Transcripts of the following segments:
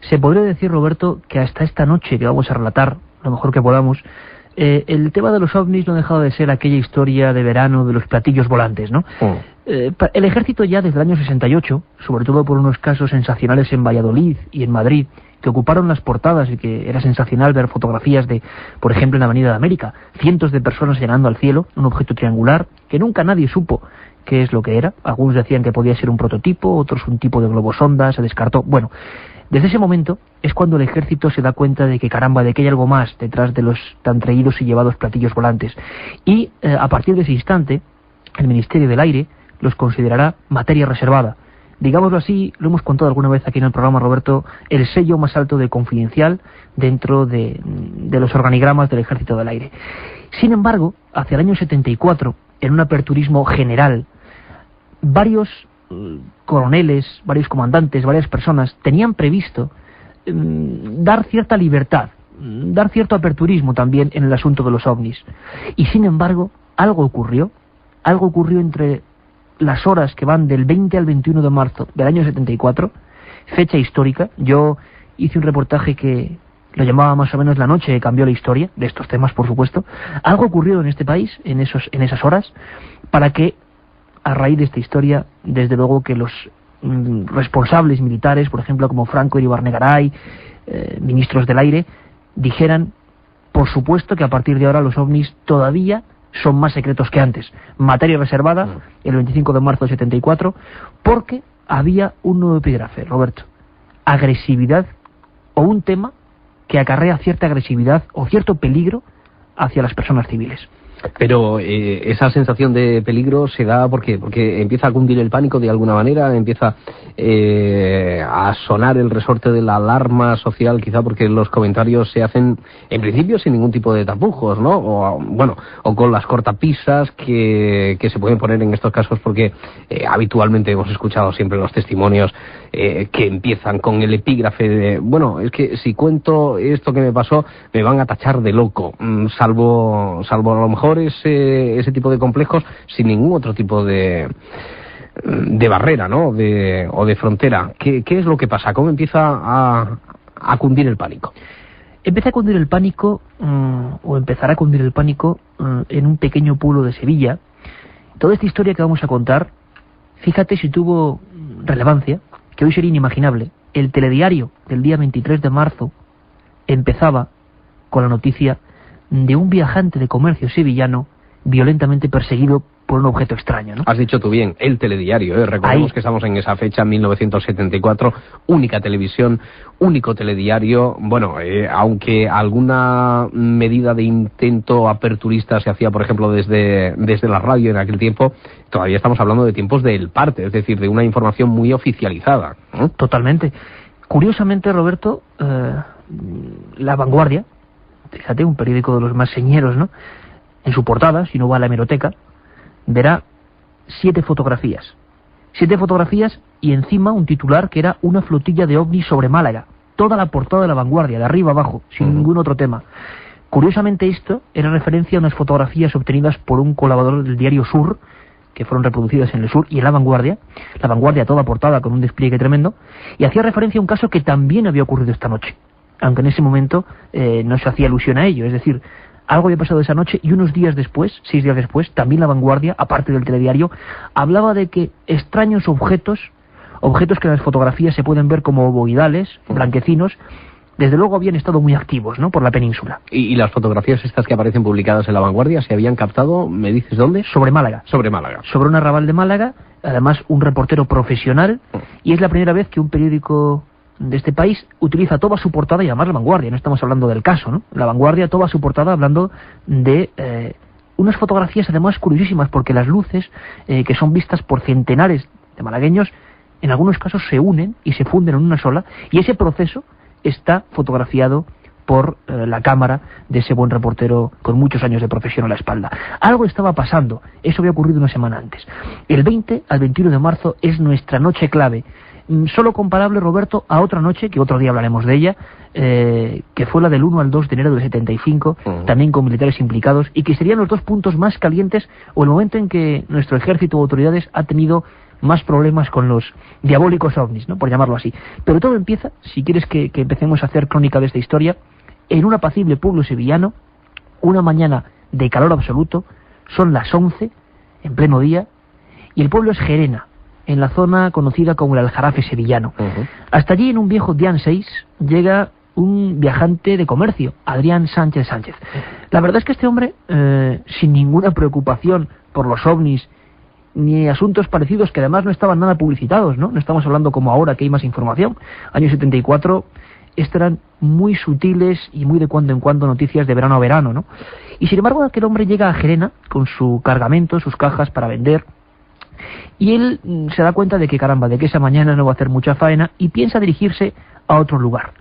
Se podría decir, Roberto, que hasta esta noche que vamos a relatar, lo mejor que podamos, el tema de los ovnis no ha dejado de ser aquella historia de verano de los platillos volantes, ¿no? El ejército ya desde el año 68, sobre todo por unos casos sensacionales en Valladolid y en Madrid, que ocuparon las portadas y que era sensacional ver fotografías de, por ejemplo, en la Avenida de América, cientos de personas llegando al cielo, un objeto triangular, que nunca nadie supo qué es lo que era. Algunos decían que podía ser un prototipo, otros un tipo de globosonda, se descartó. Bueno, desde ese momento es cuando el ejército se da cuenta de que caramba, de que hay algo más detrás de los tan traídos y llevados platillos volantes. Y a partir de ese instante, el Ministerio del Aire los considerará materia reservada. Digámoslo así, lo hemos contado alguna vez aquí en el programa, Roberto, el sello más alto de confidencial dentro de los organigramas del Ejército del Aire. Sin embargo, hacia el año 74, en un aperturismo general, varios coroneles, varios comandantes, varias personas tenían previsto dar cierta libertad, dar cierto aperturismo también en el asunto de los ovnis. Y sin embargo, algo ocurrió entre las horas que van del 20 al 21 de marzo del año 74, fecha histórica. Yo hice un reportaje que lo llamaba más o menos La noche que cambió la historia, de estos temas por supuesto. Algo ocurrió en este país, en esas horas, para que a raíz de esta historia, desde luego que los responsables militares, por ejemplo como Franco Iribarne-Garay, ministros del aire, dijeran, por supuesto que a partir de ahora los ovnis todavía son más secretos que antes. Materia reservada, el 25 de marzo de 74, porque había un nuevo epígrafe, Roberto. Agresividad, o un tema que acarrea cierta agresividad o cierto peligro hacia las personas civiles. Pero esa sensación de peligro se da porque empieza a cundir el pánico de alguna manera, empieza a sonar el resorte de la alarma social, quizá porque los comentarios se hacen en principio sin ningún tipo de tapujos, ¿no? O con las cortapisas que se pueden poner en estos casos, porque habitualmente hemos escuchado siempre los testimonios que empiezan con el epígrafe de, bueno, es que si cuento esto que me pasó me van a tachar de loco, salvo a lo mejor ese tipo de complejos, sin ningún otro tipo de barrera, ¿no? O de frontera. ¿Qué es lo que pasa? ¿Cómo empieza a cundir el pánico? Empieza a cundir el pánico, o empezará a cundir el pánico en un pequeño pueblo de Sevilla. Toda esta historia que vamos a contar, fíjate si tuvo relevancia, que hoy sería inimaginable. El telediario del día 23 de marzo empezaba con la noticia de un viajante de comercio sevillano violentamente perseguido por un objeto extraño, ¿no? Has dicho tú bien, el telediario, recordemos que estamos en esa fecha, 1974, única televisión, único telediario. Bueno, aunque alguna medida de intento aperturista se hacía, por ejemplo, desde la radio en aquel tiempo, todavía estamos hablando de tiempos del parte, es decir, de una información muy oficializada, ¿no? Totalmente. Curiosamente, Roberto, La Vanguardia, fíjate, un periódico de los más señeros, ¿no? En su portada, si no va a la hemeroteca, verá 7 fotografías. 7 fotografías y encima un titular que era una flotilla de ovnis sobre Málaga. Toda la portada de La Vanguardia, de arriba abajo, sin ningún otro tema. Curiosamente esto era referencia a unas fotografías obtenidas por un colaborador del diario Sur, que fueron reproducidas en el Sur y en La Vanguardia toda portada con un despliegue tremendo, y hacía referencia a un caso que también había ocurrido esta noche, aunque en ese momento no se hacía alusión a ello. Es decir, algo había pasado esa noche y unos días después, 6 días después, también La Vanguardia, aparte del telediario, hablaba de que extraños objetos que en las fotografías se pueden ver como ovoidales, blanquecinos, desde luego habían estado muy activos, ¿no?, por la península. ¿Y las fotografías estas que aparecen publicadas en La Vanguardia se habían captado, me dices dónde? Sobre Málaga. Sobre Málaga. Sobre un arrabal de Málaga, además un reportero profesional, y es la primera vez que un periódico de este país utiliza toda su portada y además La Vanguardia, no estamos hablando del caso, ¿no? La Vanguardia, toda su portada hablando de unas fotografías además curiosísimas, porque las luces que son vistas por centenares de malagueños, en algunos casos se unen y se funden en una sola, y ese proceso está fotografiado por la cámara de ese buen reportero con muchos años de profesión a la espalda. Algo estaba pasando, eso había ocurrido una semana antes. El 20 al 21 de marzo es nuestra noche clave, solo comparable, Roberto, a otra noche, que otro día hablaremos de ella, que fue la del 1 al 2 de enero del 75, también con militares implicados, y que serían los dos puntos más calientes, o el momento en que nuestro ejército o autoridades ha tenido más problemas con los diabólicos ovnis, ¿no?, por llamarlo así. Pero todo empieza, si quieres que empecemos a hacer crónica de esta historia, en un apacible pueblo sevillano, una mañana de calor absoluto, son las 11, en pleno día, y el pueblo es Gerena, en la zona conocida como el Aljarafe sevillano. Hasta allí, en un viejo Dian 6, llega un viajante de comercio, Adrián Sánchez Sánchez. La verdad es que este hombre, sin ninguna preocupación por los ovnis, ni asuntos parecidos que además no estaban nada publicitados, ¿no? No estamos hablando como ahora que hay más información. Año 74, estos eran muy sutiles y muy de cuando en cuando noticias de verano a verano, ¿no? Y sin embargo, aquel hombre llega a Gerena con su cargamento, sus cajas para vender, y él se da cuenta de que, caramba, de que esa mañana no va a hacer mucha faena, y piensa dirigirse a otro lugar.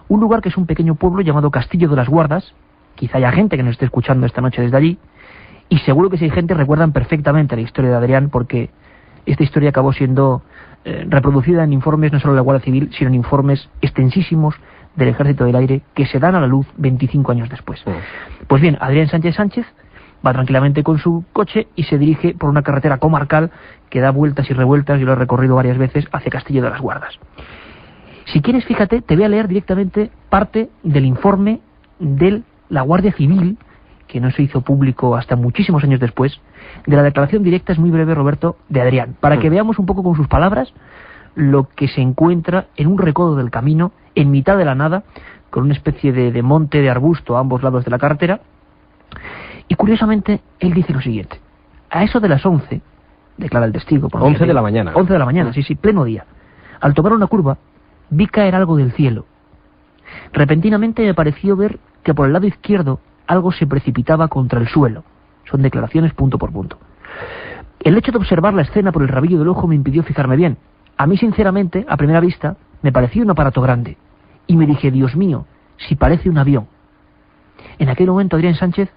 Un lugar que es un pequeño pueblo llamado Castillo de las Guardas. Quizá haya gente que nos esté escuchando esta noche desde allí, y seguro que si hay gente recuerdan perfectamente la historia de Adrián, porque esta historia acabó siendo reproducida en informes no solo de la Guardia Civil, sino en informes extensísimos del Ejército del Aire que se dan a la luz 25 años después. Pues bien, Adrián Sánchez Sánchez va tranquilamente con su coche y se dirige por una carretera comarcal que da vueltas y revueltas, yo lo he recorrido varias veces, hacia Castillo de las Guardas. Si quieres, fíjate, te voy a leer directamente parte del informe de la Guardia Civil, que no se hizo público hasta muchísimos años después, de la declaración directa, es muy breve, Roberto, de Adrián, para que veamos un poco con sus palabras lo que se encuentra en un recodo del camino, en mitad de la nada, con una especie de monte de arbusto a ambos lados de la carretera. Y curiosamente, él dice lo siguiente: a eso de las 11, declara el testigo. 11 de la mañana. 11 de la mañana, sí, pleno día. Al tomar una curva, vi caer algo del cielo. Repentinamente me pareció ver que por el lado izquierdo algo se precipitaba contra el suelo. Son declaraciones punto por punto. El hecho de observar la escena por el rabillo del ojo me impidió fijarme bien. A mí, sinceramente, a primera vista, me pareció un aparato grande. Y me dije, Dios mío, si parece un avión. En aquel momento, Adrián Sánchez,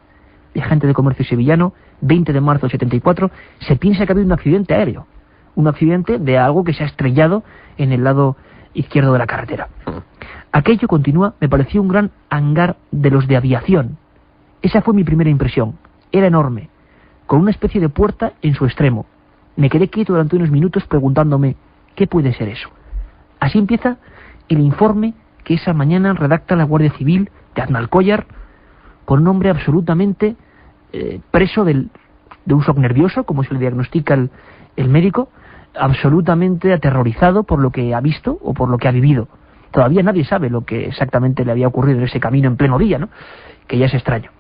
viajante de comercio sevillano, 20 de marzo del 74, se piensa que ha habido un accidente aéreo. Un accidente de algo que se ha estrellado en el lado izquierdo de la carretera. Aquello, continúa, me pareció un gran hangar de los de aviación. Esa fue mi primera impresión. Era enorme, con una especie de puerta en su extremo. Me quedé quieto durante unos minutos preguntándome, ¿qué puede ser eso? Así empieza el informe que esa mañana redacta la Guardia Civil de Aznalcóllar, con un hombre absolutamente preso de un shock nervioso, como se le diagnostica el médico, absolutamente aterrorizado por lo que ha visto o por lo que ha vivido. Todavía nadie sabe lo que exactamente le había ocurrido en ese camino en pleno día, ¿no?, que ya es extraño.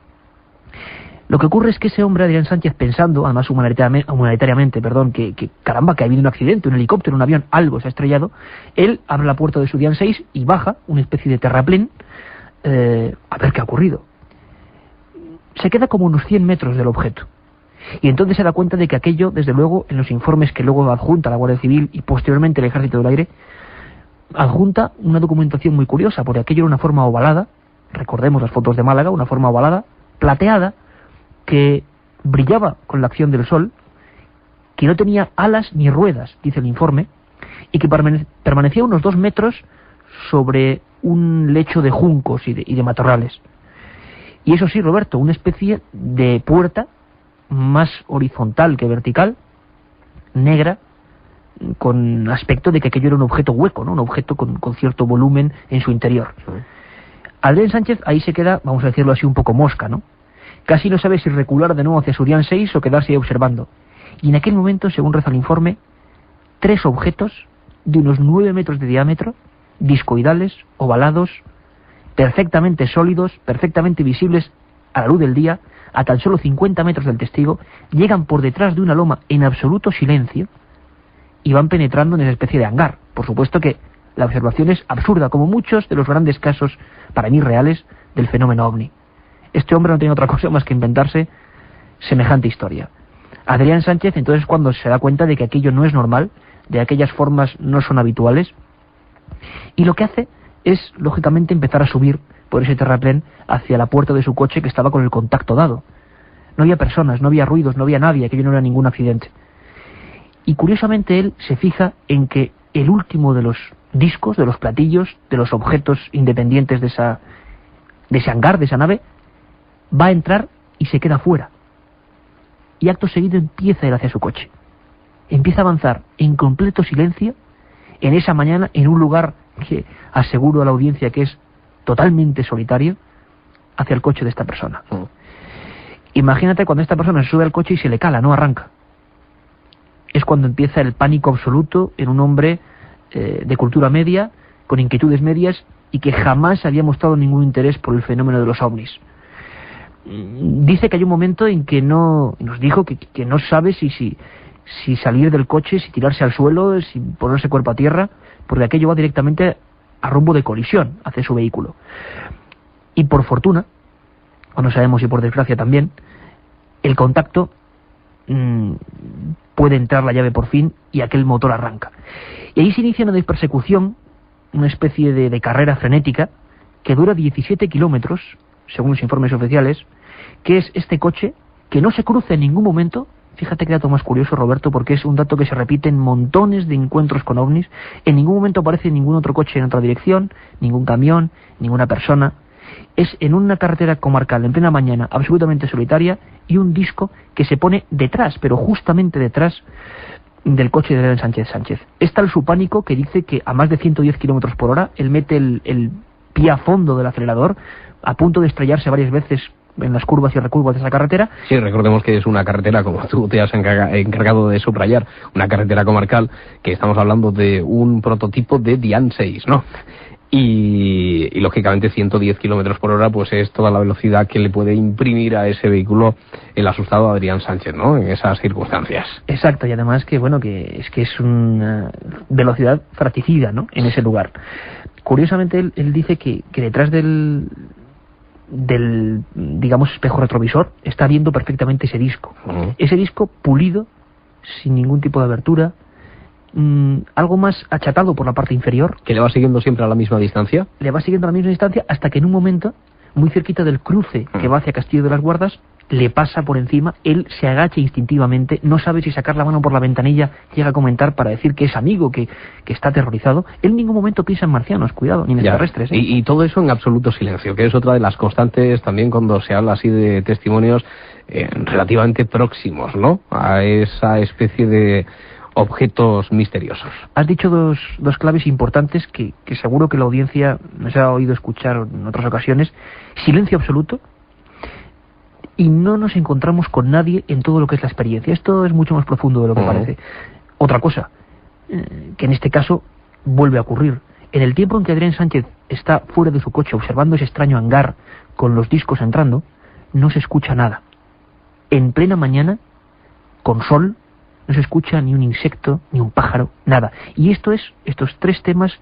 Lo que ocurre es que ese hombre, Adrián Sánchez, pensando, además humanitariamente, que caramba, que ha habido un accidente, un helicóptero, un avión, algo se ha estrellado, él abre la puerta de su Dian 6 y baja, una especie de terraplén, a ver qué ha ocurrido. Se queda como unos 100 metros del objeto. Y entonces se da cuenta de que aquello, desde luego, en los informes que luego adjunta la Guardia Civil y posteriormente el Ejército del Aire, adjunta una documentación muy curiosa, porque aquello era una forma ovalada, recordemos las fotos de Málaga, una forma ovalada, plateada, que brillaba con la acción del sol, que no tenía alas ni ruedas, dice el informe, y que permanecía unos 2 metros sobre un lecho de juncos y de matorrales. Y eso sí, Roberto, una especie de puerta más horizontal que vertical, negra, con aspecto de que aquello era un objeto hueco, ¿no?, un objeto con cierto volumen en su interior. Adrián Sánchez ahí se queda, vamos a decirlo así, un poco mosca, ¿no? Casi no sabe si recular de nuevo hacia su Dian 6 o quedarse ahí observando. Y en aquel momento, según reza el informe, 3 objetos de unos 9 metros de diámetro, discoidales, ovalados, perfectamente sólidos, perfectamente visibles a la luz del día, a tan solo 50 metros del testigo, llegan por detrás de una loma en absoluto silencio y van penetrando en esa especie de hangar. Por supuesto que la observación es absurda, como muchos de los grandes casos, para mí reales, del fenómeno ovni. Este hombre no tiene otra cosa más que inventarse semejante historia. Adrián Sánchez, entonces, cuando se da cuenta de que aquello no es normal, de aquellas formas no son habituales, y lo que hace es, lógicamente, empezar a subir por ese terraplén hacia la puerta de su coche, que estaba con el contacto dado. No había personas, no había ruidos, no había nadie, aquello no era ningún accidente. Y curiosamente él se fija en que el último de los discos, de los platillos, de los objetos independientes de ese hangar, de esa nave, va a entrar y se queda fuera. Y acto seguido empieza a ir hacia su coche. empieza a avanzar en completo silencio en esa mañana en un lugar que aseguro a la audiencia que es totalmente solitario hacia el coche de esta persona. Imagínate cuando esta persona se sube al coche y se le cala, no arranca. Es cuando empieza el pánico absoluto en un hombre de cultura media, con inquietudes medias y que jamás había mostrado ningún interés por el fenómeno de los ovnis. Dice que hay un momento en que nos dijo que no sabe si salir del coche, si tirarse al suelo, si ponerse cuerpo a tierra, porque aquello va directamente a rumbo de colisión hacia su vehículo. Y por fortuna, o no sabemos si por desgracia también, el contacto puede entrar la llave por fin y aquel motor arranca. Y ahí se inicia una persecución, una especie de carrera frenética que dura 17 kilómetros, según los informes oficiales, que es este coche que no se cruza en ningún momento. Fíjate qué dato más curioso, Roberto, porque es un dato que se repite en montones de encuentros con ovnis. En ningún momento aparece ningún otro coche en otra dirección, ningún camión, ninguna persona. Es en una carretera comarcal, en plena mañana, absolutamente solitaria, y un disco que se pone detrás, pero justamente detrás del coche de Adrián Sánchez Sánchez. Es tal su pánico que dice que a más de 110 kilómetros por hora, él mete el pie a fondo del acelerador, a punto de estrellarse varias veces en las curvas y recurvas de esa carretera. Sí, recordemos que es una carretera, como tú te has encargado de subrayar, una carretera comarcal, que estamos hablando de un prototipo de Dian 6, ¿no? Y lógicamente 110 kilómetros por hora pues es toda la velocidad que le puede imprimir a ese vehículo el asustado Adrián Sánchez, ¿no? En esas circunstancias. Exacto, y además que bueno, que es una velocidad fratricida, ¿no? En ese lugar. Curiosamente él dice que detrás del digamos espejo retrovisor está viendo perfectamente ese disco. Ese disco pulido, sin ningún tipo de abertura, algo más achatado por la parte inferior. ¿Que le va siguiendo siempre a la misma distancia? Le va siguiendo a la misma distancia hasta que en un momento, muy cerquita del cruce que va hacia Castillo de las Guardas, le pasa por encima, él se agacha instintivamente, no sabe si sacar la mano por la ventanilla, llega a comentar para decir que es amigo, que está aterrorizado. Él en ningún momento piensa en marcianos, cuidado, ni en extraterrestres. Y todo eso en absoluto silencio, que es otra de las constantes también cuando se habla así de testimonios relativamente próximos, ¿no? A esa especie de objetos misteriosos. Has dicho dos claves importantes que seguro que la audiencia nos ha oído escuchar en otras ocasiones. Silencio absoluto, y no nos encontramos con nadie en todo lo que es la experiencia. Esto es mucho más profundo de lo que parece. Otra cosa, que en este caso vuelve a ocurrir. En el tiempo en que Adrián Sánchez está fuera de su coche observando ese extraño hangar con los discos entrando, no se escucha nada. En plena mañana, con sol, no se escucha ni un insecto, ni un pájaro, nada. Y estos tres temas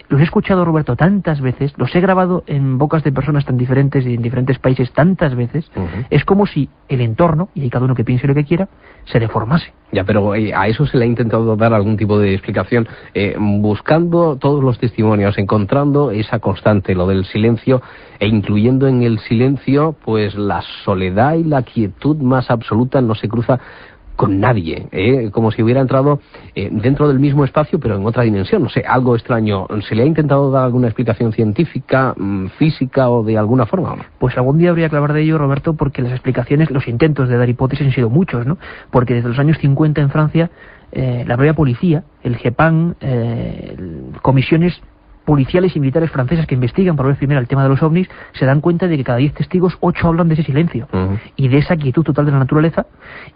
los he escuchado, Roberto, tantas veces, los he grabado en bocas de personas tan diferentes y en diferentes países tantas veces. Es como si el entorno, y hay cada uno que piense lo que quiera, se deformase. Ya, pero a eso se le ha intentado dar algún tipo de explicación, buscando todos los testimonios, encontrando esa constante, lo del silencio, e incluyendo en el silencio, pues la soledad y la quietud más absoluta. No se cruza con nadie, como si hubiera entrado dentro del mismo espacio pero en otra dimensión, no sé, algo extraño. ¿Se le ha intentado dar alguna explicación científica, física o de alguna forma? Pues algún día habría que hablar de ello, Roberto, porque las explicaciones, los intentos de dar hipótesis han sido muchos, ¿no? Porque desde los años 50 en Francia, la propia policía, el GEPAN, comisiones policiales y militares francesas que investigan por vez primera el tema de los ovnis, se dan cuenta de que cada 10 testigos, 8 hablan de ese silencio y de esa quietud total de la naturaleza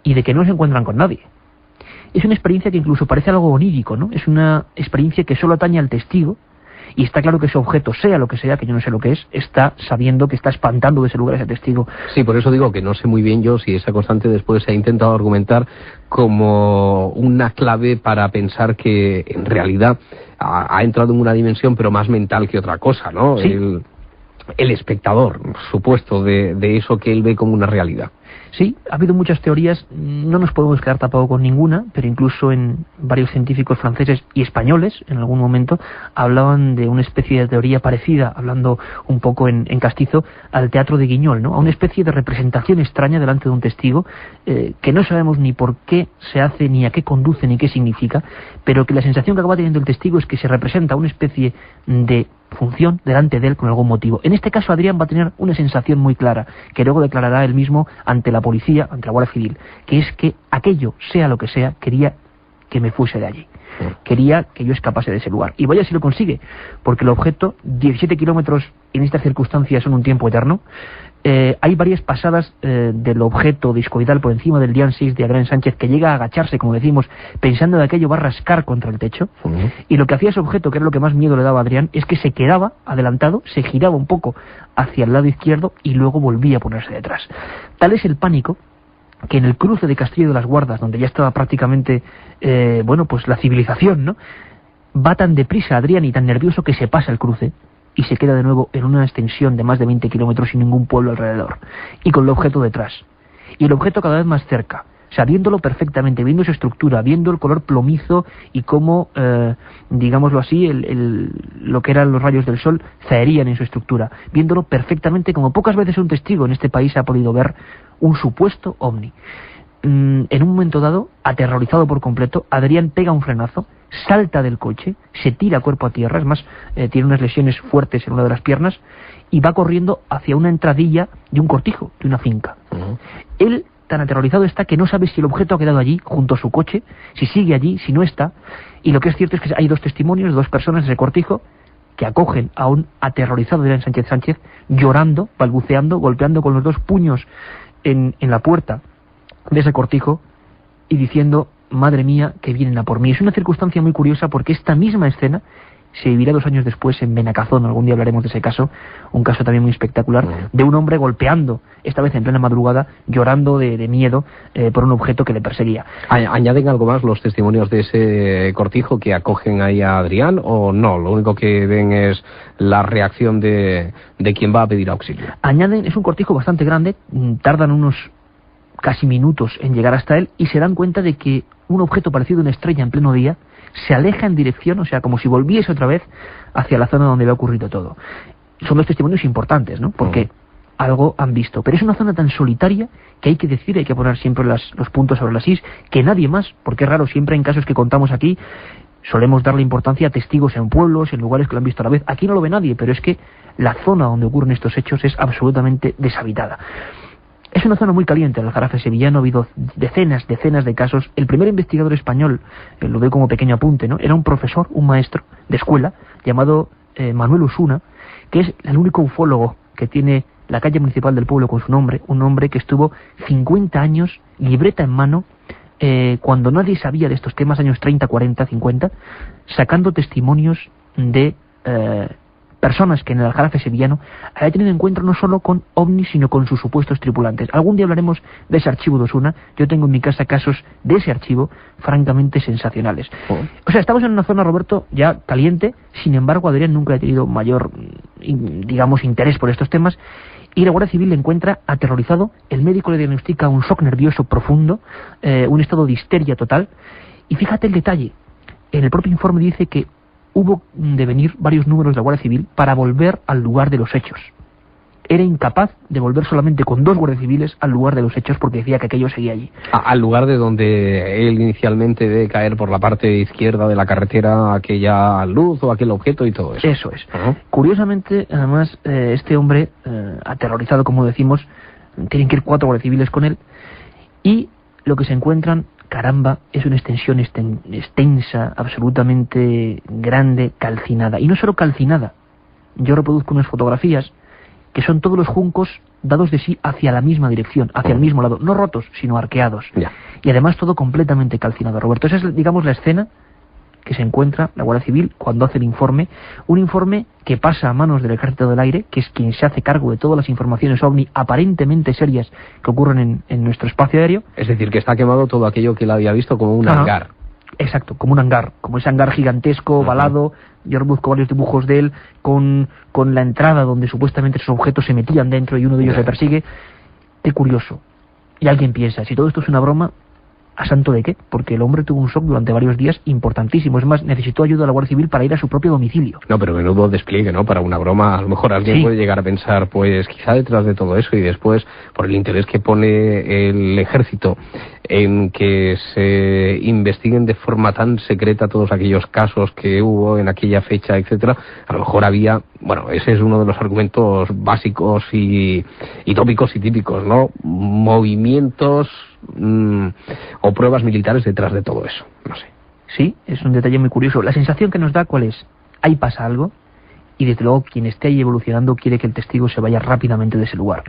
y de que no se encuentran con nadie. Es una experiencia que incluso parece algo onírico, ¿no? Es una experiencia que solo atañe al testigo, y está claro que ese objeto, sea lo que sea, que yo no sé lo que es, está sabiendo que está espantando de ese lugar a ese testigo. Sí, por eso digo que no sé muy bien yo si esa constante después se ha intentado argumentar como una clave para pensar que en realidad ha entrado en una dimensión pero más mental que otra cosa, ¿no? Sí. El espectador, supuesto, de eso que él ve como una realidad. Sí, ha habido muchas teorías, no nos podemos quedar tampoco con ninguna, pero incluso en varios científicos franceses y españoles, en algún momento, hablaban de una especie de teoría parecida, hablando un poco en castizo, al teatro de Guiñol, ¿no? A una especie de representación extraña delante de un testigo, que no sabemos ni por qué se hace, ni a qué conduce, ni qué significa, pero que la sensación que acaba teniendo el testigo es que se representa una especie de función delante de él con algún motivo. En este caso Adrián va a tener una sensación muy clara, que luego declarará él mismo ante la policía, ante la Guardia Civil, que es que aquello, sea lo que sea, quería que me fuese de allí. Quería que yo escapase de ese lugar. Y vaya si lo consigue, porque el objeto, 17 kilómetros en estas circunstancias son un tiempo eterno. Hay varias pasadas del objeto discoidal por encima del Dian 6 de Adrián Sánchez, que llega a agacharse, como decimos, pensando que aquello va a rascar contra el techo. Y lo que hacía ese objeto, que era lo que más miedo le daba a Adrián, es que se quedaba adelantado, se giraba un poco hacia el lado izquierdo y luego volvía a ponerse detrás. Tal es el pánico que en el cruce de Castillo de las Guardas, donde ya estaba prácticamente, pues la civilización, ¿no? Va tan deprisa Adrián y tan nervioso que se pasa el cruce y se queda de nuevo en una extensión de más de 20 kilómetros sin ningún pueblo alrededor, y con el objeto detrás. Y el objeto cada vez más cerca, o sea, viéndolo perfectamente, viendo su estructura, viendo el color plomizo y cómo, digámoslo así, lo que eran los rayos del sol zaherían en su estructura, viéndolo perfectamente, como pocas veces un testigo en este país ha podido ver un supuesto ovni. En un momento dado, aterrorizado por completo, Adrián pega un frenazo, salta del coche, se tira cuerpo a tierra, es más, tiene unas lesiones fuertes en una de las piernas, y va corriendo hacia una entradilla de un cortijo, de una finca. Él, tan aterrorizado está que no sabe si el objeto ha quedado allí, junto a su coche, si sigue allí, si no está, y lo que es cierto es que hay dos testimonios, dos personas de ese cortijo, que acogen a un aterrorizado Adrián Sánchez, llorando, balbuceando, golpeando con los dos puños en la puerta de ese cortijo y diciendo: madre mía, que vienen a por mí. Es una circunstancia muy curiosa porque esta misma escena se vivirá 2 años después en Benacazón. Algún día hablaremos de ese caso, un caso también muy espectacular, de un hombre golpeando, esta vez en plena madrugada, llorando de miedo por un objeto que le perseguía. ¿Añaden algo más los testimonios de ese cortijo que acogen ahí a Adrián, o no? Lo único que ven es la reacción de quien va a pedir auxilio. Añaden, es un cortijo bastante grande, tardan unos casi minutos en llegar hasta él, y se dan cuenta de que un objeto parecido a una estrella en pleno día se aleja en dirección, o sea, como si volviese otra vez hacia la zona donde había ocurrido todo. Son dos testimonios importantes, ¿no? Porque algo han visto. Pero es una zona tan solitaria que hay que decir, hay que poner siempre los puntos sobre las is, que nadie más, porque es raro, siempre en casos que contamos aquí, solemos darle importancia a testigos en pueblos, en lugares que lo han visto a la vez. Aquí no lo ve nadie, pero es que la zona donde ocurren estos hechos es absolutamente deshabitada. Es una zona muy caliente, en el Aljarafe sevillano ha habido decenas de casos. El primer investigador español, lo doy como pequeño apunte, ¿no? Era un profesor, un maestro de escuela, llamado Manuel Osuna, que es el único ufólogo que tiene la calle municipal del pueblo con su nombre, un hombre que estuvo 50 años, libreta en mano, cuando nadie sabía de estos temas, años 30, 40, 50, sacando testimonios de personas que en el Aljarafe sevillano habían tenido encuentro no solo con ovnis, sino con sus supuestos tripulantes. Algún día hablaremos de ese archivo de Osuna. Yo tengo en mi casa casos de ese archivo francamente sensacionales. O sea, estamos en una zona, Roberto, ya caliente. Sin embargo, Adrián nunca ha tenido mayor, digamos, interés por estos temas, y la Guardia Civil le encuentra aterrorizado. El médico le diagnostica un shock nervioso profundo, un estado de histeria total, y fíjate el detalle. En el propio informe dice que hubo de venir varios números de la Guardia Civil para volver al lugar de los hechos. Era incapaz de volver solamente con 2 guardias civiles al lugar de los hechos porque decía que aquello seguía allí. Al lugar de donde él inicialmente debe caer por la parte izquierda de la carretera, aquella luz o aquel objeto y todo eso. Eso es. Curiosamente, además, este hombre, aterrorizado, como decimos, tienen que ir 4 guardias civiles con él, y lo que se encuentran, caramba, es una extensión extensa, absolutamente grande, calcinada. Y no solo calcinada, yo reproduzco unas fotografías que son todos los juncos dados de sí hacia la misma dirección, hacia el mismo lado, no rotos, sino arqueados. Ya. Y además todo completamente calcinado, Roberto. Esa es, digamos, la escena que se encuentra la Guardia Civil cuando hace el informe, un informe que pasa a manos del Ejército del Aire, que es quien se hace cargo de todas las informaciones ovni aparentemente serias que ocurren en nuestro espacio aéreo. Es decir, que está quemado todo aquello que él había visto como un hangar. Exacto, como un hangar, como ese hangar gigantesco, ovalado. Yo busco varios dibujos de él con la entrada donde supuestamente esos objetos se metían dentro y uno de ellos le persigue. Qué curioso. Y alguien piensa, si todo esto es una broma, ¿a santo de qué? Porque el hombre tuvo un shock durante varios días importantísimo. Es más, necesitó ayuda de la Guardia Civil para ir a su propio domicilio. No, pero menudo despliegue, ¿no? Para una broma, a lo mejor alguien puede llegar a pensar, pues quizá detrás de todo eso, y después, por el interés que pone el ejército en que se investiguen de forma tan secreta todos aquellos casos que hubo en aquella fecha, etcétera, a lo mejor había, bueno, ese es uno de los argumentos básicos y tópicos y típicos, ¿no? Movimientos o pruebas militares detrás de todo eso, no sé. Sí, es un detalle muy curioso. La sensación que nos da, ¿cuál es? Ahí pasa algo, y desde luego quien esté ahí evolucionando quiere que el testigo se vaya rápidamente de ese lugar.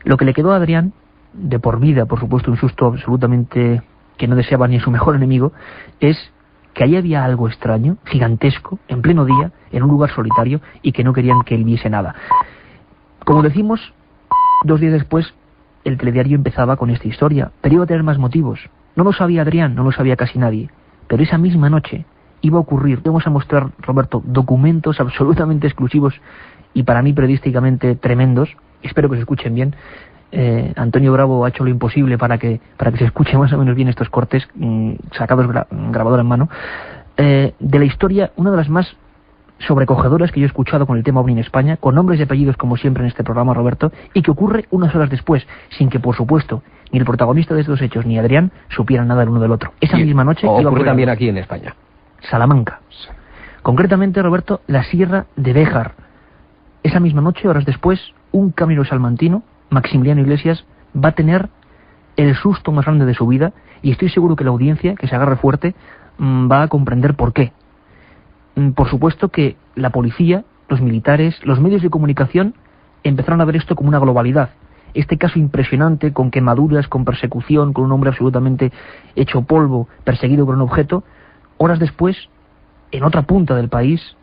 Lo que le quedó a Adrián, de por vida, por supuesto, un susto absolutamente que no deseaba ni a su mejor enemigo, es que ahí había algo extraño, gigantesco, en pleno día, en un lugar solitario, y que no querían que él viese nada. Como decimos, 2 días después, el telediario empezaba con esta historia, pero iba a tener más motivos. No lo sabía Adrián, no lo sabía casi nadie, pero esa misma noche iba a ocurrir. Vamos a mostrar, Roberto, documentos absolutamente exclusivos y para mí periodísticamente tremendos. Espero que se escuchen bien. Antonio Bravo ha hecho lo imposible para que se escuchen más o menos bien estos cortes, sacados grabadora en mano, de la historia, una de las más sobrecogedoras que yo he escuchado con el tema OVNI en España, con nombres y apellidos como siempre en este programa, Roberto, y que ocurre unas horas después, sin que, por supuesto, ni el protagonista de estos hechos ni Adrián supieran nada el uno del otro. Esa misma noche ocurre también aquí en España. Salamanca. Concretamente, Roberto, la Sierra de Béjar. Esa misma noche, horas después, un camionero salmantino, Maximiliano Iglesias, va a tener el susto más grande de su vida, y estoy seguro que la audiencia, que se agarre fuerte, va a comprender por qué. Por supuesto que la policía, los militares, los medios de comunicación empezaron a ver esto como una globalidad. Este caso impresionante, con quemaduras, con persecución, con un hombre absolutamente hecho polvo, perseguido por un objeto. Horas después, en otra punta del país,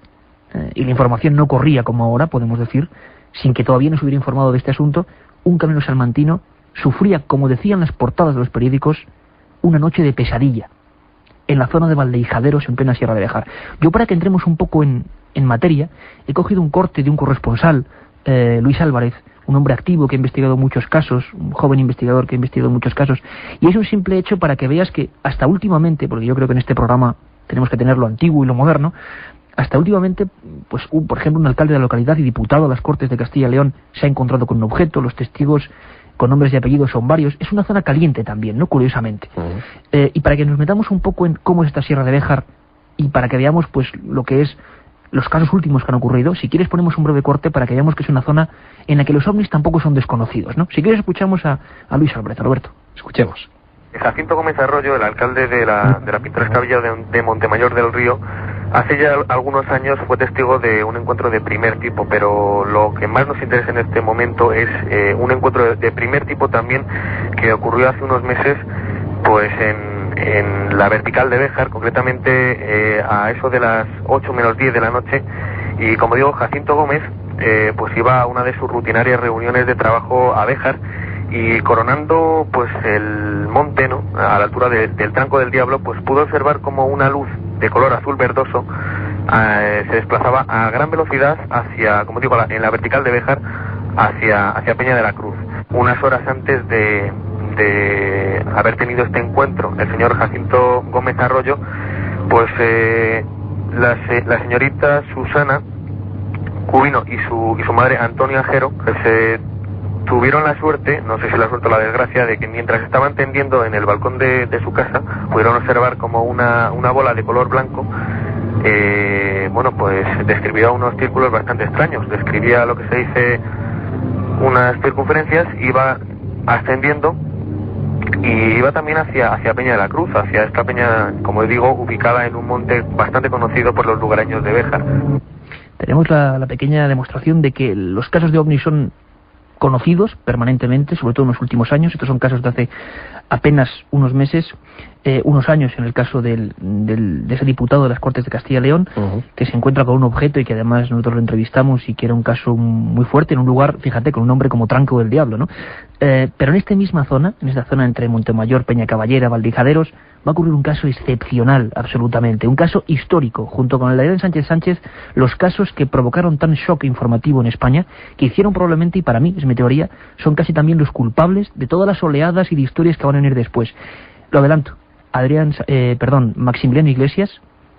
y la información no corría como ahora, podemos decir, sin que todavía nos hubiera informado de este asunto, un camionero salmantino sufría, como decían las portadas de los periódicos, una noche de pesadilla, en la zona de Valdeijaderos, en plena Sierra de Béjar. Yo, para que entremos un poco en materia, he cogido un corte de un corresponsal, Luis Álvarez, un hombre activo que ha investigado muchos casos, un joven investigador que ha investigado muchos casos, y es un simple hecho para que veas que hasta últimamente, porque yo creo que en este programa tenemos que tener lo antiguo y lo moderno, hasta últimamente, pues por ejemplo, un alcalde de la localidad y diputado a las Cortes de Castilla y León se ha encontrado con un objeto, los testigos con nombres y apellidos son varios. Es una zona caliente también, ¿no? Curiosamente. Y para que nos metamos un poco en cómo es esta Sierra de Béjar y para que veamos pues lo que es los casos últimos que han ocurrido, si quieres ponemos un breve corte para que veamos que es una zona en la que los ovnis tampoco son desconocidos, ¿no? Si quieres escuchamos a Luis Álvarez. Roberto, escuchemos. Jacinto Gómez Arroyo, el alcalde de la pintoresca villa de Montemayor del Río, hace ya algunos años fue testigo de un encuentro de primer tipo, pero lo que más nos interesa en este momento es un encuentro de primer tipo también que ocurrió hace unos meses pues en la vertical de Béjar, concretamente a eso de las 8 menos 10 de la noche, y como digo, Jacinto Gómez pues iba a una de sus rutinarias reuniones de trabajo a Béjar, y coronando pues el monte, ¿no?, a la altura del Tranco del Diablo, pues pudo observar como una luz de color azul verdoso se desplazaba a gran velocidad hacia, como digo, en la vertical de Béjar, hacia Peña de la Cruz. Unas horas antes de haber tenido este encuentro, el señor Jacinto Gómez Arroyo, pues la señorita Susana Cubino y su madre Antonio Ajero tuvieron la suerte, no sé si la suerte o la desgracia, de que mientras estaban tendiendo en el balcón de su casa, pudieron observar como una bola de color blanco, bueno, pues describía unos círculos bastante extraños, describía lo que se dice unas circunferencias, iba ascendiendo y iba también hacia Peña de la Cruz, hacia esta peña, como digo, ubicada en un monte bastante conocido por los lugareños de Béjar. Tenemos la pequeña demostración de que los casos de ovnis son conocidos permanentemente, sobre todo en los últimos años. Estos son casos de hace apenas unos meses, unos años, en el caso de ese diputado de las Cortes de Castilla y León, que se encuentra con un objeto y que además nosotros lo entrevistamos y que era un caso muy fuerte en un lugar, fíjate, con un nombre como Tranco del Diablo, ¿no? Pero en esta misma zona, en esta zona entre Montemayor, Peña Caballera, Valdeijaderos, va a ocurrir un caso excepcional, absolutamente, un caso histórico, junto con el de Adrián Sánchez Sánchez, los casos que provocaron tan shock informativo en España, que hicieron probablemente, y para mí, es mi teoría, son casi también los culpables de todas las oleadas y de historias que van a venir después. Lo adelanto, Maximiliano Iglesias,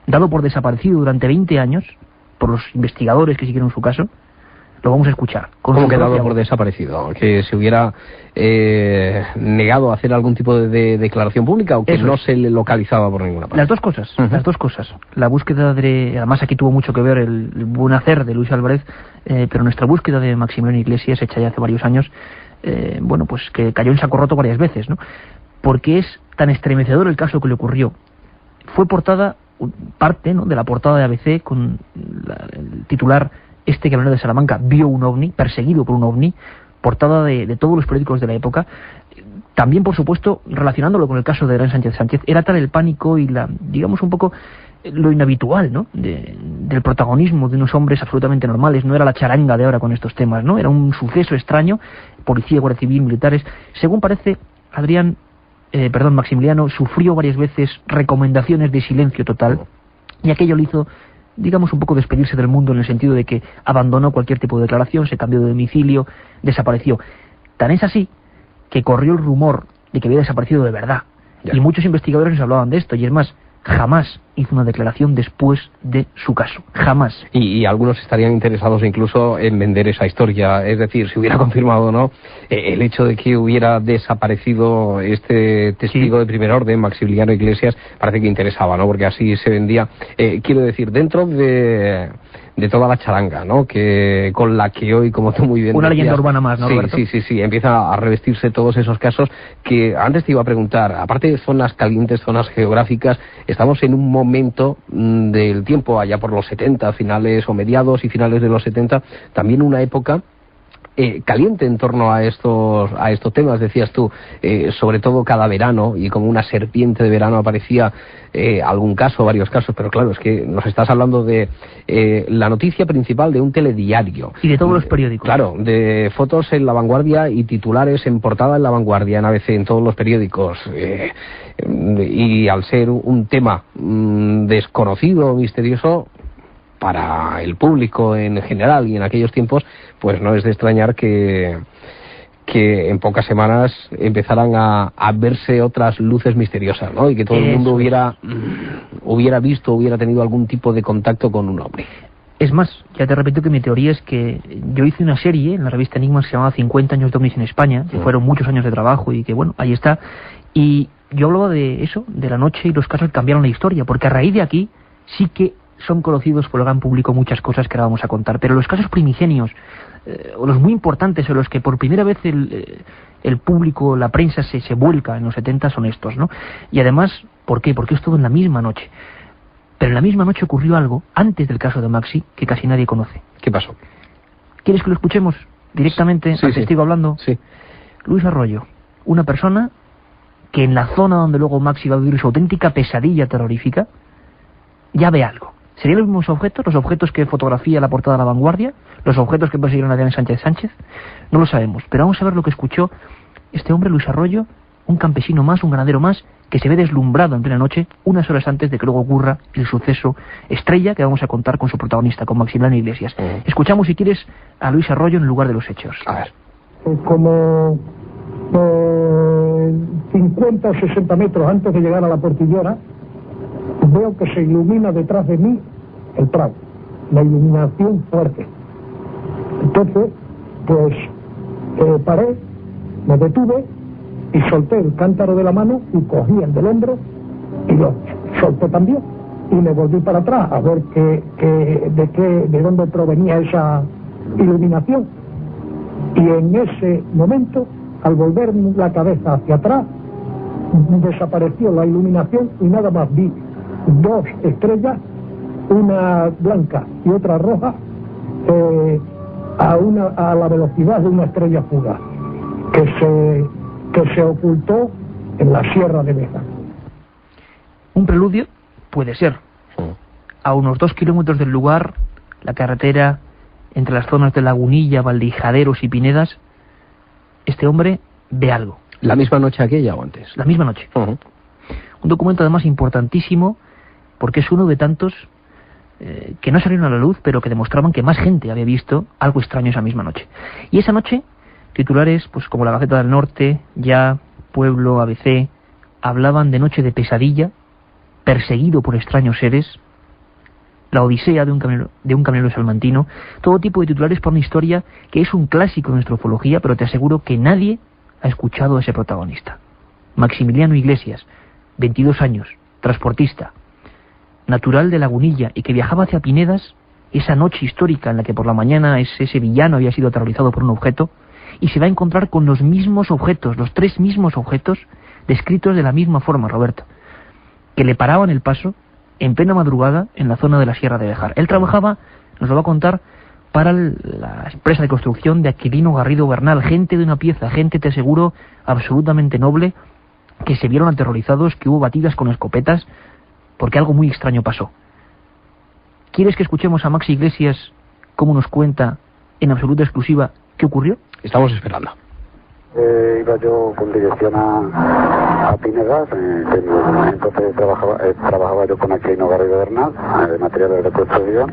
dado por desaparecido durante 20 años, por los investigadores que siguieron su caso, lo vamos a escuchar. ¿Cómo que dado por desaparecido? ¿Que se hubiera negado a hacer algún tipo de declaración pública o que no se le localizaba por ninguna parte? Las dos cosas, las dos cosas. La búsqueda además aquí tuvo mucho que ver el buen hacer de Luis Álvarez, pero nuestra búsqueda de Maximiliano Iglesias, hecha ya hace varios años, bueno, pues que cayó en saco roto varias veces, ¿no? Porque es tan estremecedor el caso que le ocurrió fue portada, parte, ¿no?, de la portada de ABC, con el titular "Este camionero de Salamanca vio un ovni, perseguido por un ovni", portada de todos los periódicos de la época. También, por supuesto, relacionándolo con el caso de Adrián Sánchez Sánchez, era tal el pánico y digamos un poco lo inhabitual, ¿no?, del protagonismo de unos hombres absolutamente normales. No era la charanga de ahora con estos temas, ¿no? Era un suceso extraño. Policía, Guardia Civil, militares. Según parece, Maximiliano sufrió varias veces recomendaciones de silencio total, y aquello le hizo, digamos, un poco despedirse del mundo, en el sentido de que abandonó cualquier tipo de declaración, se cambió de domicilio, desapareció. Tan es así que corrió el rumor de que había desaparecido de verdad. Ya. Y muchos investigadores nos hablaban de esto, y es más, jamás hizo una declaración después de su caso. Jamás. Y algunos estarían interesados incluso en vender esa historia. Es decir, si hubiera confirmado o no el hecho de que hubiera desaparecido este testigo de primer orden, Maximiliano Iglesias, parece que interesaba, ¿no? Porque así se vendía. Quiero decir, dentro de toda la charanga, ¿no?, que con la que hoy, como tú muy bien una decías, leyenda urbana más, ¿no, Roberto? Sí, empieza a revestirse todos esos casos que antes te iba a preguntar. Aparte de zonas calientes, zonas geográficas, estamos en un momento del tiempo, allá por los 70, finales o mediados y finales de los 70, también una época caliente en torno a estos temas, decías tú, sobre todo cada verano, y como una serpiente de verano aparecía algún caso, varios casos, pero claro, es que nos estás hablando de la noticia principal de un telediario. Y de todos los periódicos. Claro, de fotos en La Vanguardia y titulares en portada en La Vanguardia, en ABC, en todos los periódicos. Y al ser un tema desconocido, misterioso, para el público en general y en aquellos tiempos, pues no es de extrañar que en pocas semanas empezaran a verse otras luces misteriosas, ¿no? Y que todo el mundo hubiera visto, hubiera tenido algún tipo de contacto con un hombre. Es más, ya te repito que mi teoría es que yo hice una serie en la revista Enigma que se llamaba 50 años de ovnis en España, que fueron muchos años de trabajo y que, bueno, ahí está. Y yo hablaba de eso, de la noche y los casos que cambiaron la historia, porque a raíz de aquí sí que son conocidos por el gran público muchas cosas que ahora vamos a contar, pero los casos primigenios, o los muy importantes, o los que por primera vez el público, la prensa se vuelca en los 70, son estos, ¿no? Y además, ¿por qué? Porque es todo en la misma noche. Pero en la misma noche ocurrió algo, antes del caso de Maxi, que casi nadie conoce. ¿Qué pasó? ¿Quieres que lo escuchemos directamente al testigo hablando? Sí. Luis Arroyo, una persona que en la zona donde luego Maxi va a vivir su auténtica pesadilla terrorífica, ya ve algo. ¿Serían los mismos objetos? ¿Los objetos que fotografía la portada de La Vanguardia? ¿Los objetos que persiguieron a Adrián Sánchez Sánchez? No lo sabemos, pero vamos a ver lo que escuchó este hombre, Luis Arroyo, un campesino más, un ganadero más, que se ve deslumbrado en plena noche, unas horas antes de que luego ocurra el suceso estrella que vamos a contar con su protagonista, con Maximiliano Iglesias. Escuchamos, si quieres, a Luis Arroyo en el lugar de los hechos. A ver. Como 50 o 60 metros antes de llegar a la Portillera, veo que se ilumina detrás de mí el prado, la iluminación fuerte. Entonces, pues paré, me detuve y solté el cántaro de la mano y cogí el del hombro y lo solté también. Y me volví para atrás a ver de dónde provenía esa iluminación. Y en ese momento, al volver la cabeza hacia atrás, desapareció la iluminación y nada más vi dos estrellas, una blanca y otra roja, a la velocidad de una estrella fugaz que se ocultó en la Sierra de Beja. Un preludio puede ser. A unos 2 kilómetros del lugar, la carretera entre las zonas de Lagunilla, Valdijaderos y Pinedas, este hombre ve algo. ¿La misma noche aquella o antes? La misma noche. Un documento además importantísimo, porque es uno de tantos que no salieron a la luz, pero que demostraban que más gente había visto algo extraño esa misma noche. Y esa noche, titulares pues como La Gaceta del Norte, Ya, Pueblo, ABC, hablaban de noche de pesadilla, perseguido por extraños seres, la odisea de un camionero salmantino, todo tipo de titulares por una historia que es un clásico de nuestra ufología, pero te aseguro que nadie ha escuchado a ese protagonista. Maximiliano Iglesias, 22 años, transportista, natural de Lagunilla y que viajaba hacia Pinedas esa noche histórica en la que por la mañana ese villano había sido aterrorizado por un objeto, y se va a encontrar con los mismos objetos, los 3 mismos objetos, descritos de la misma forma, Roberto. que le paraban el paso en plena madrugada en la zona de la Sierra de Béjar. Él trabajaba, nos lo va a contar, para la empresa de construcción de Aquilino Garrido Bernal, gente de una pieza, gente, te aseguro, absolutamente noble, que se vieron aterrorizados, que hubo batidas con escopetas, porque algo muy extraño pasó. ¿Quieres que escuchemos a Maxi Iglesias cómo nos cuenta en absoluta exclusiva qué ocurrió? Estamos esperando. Iba yo con dirección a Pinedas, entonces trabajaba yo con Aquilino Garrido Bernal, de materiales de construcción.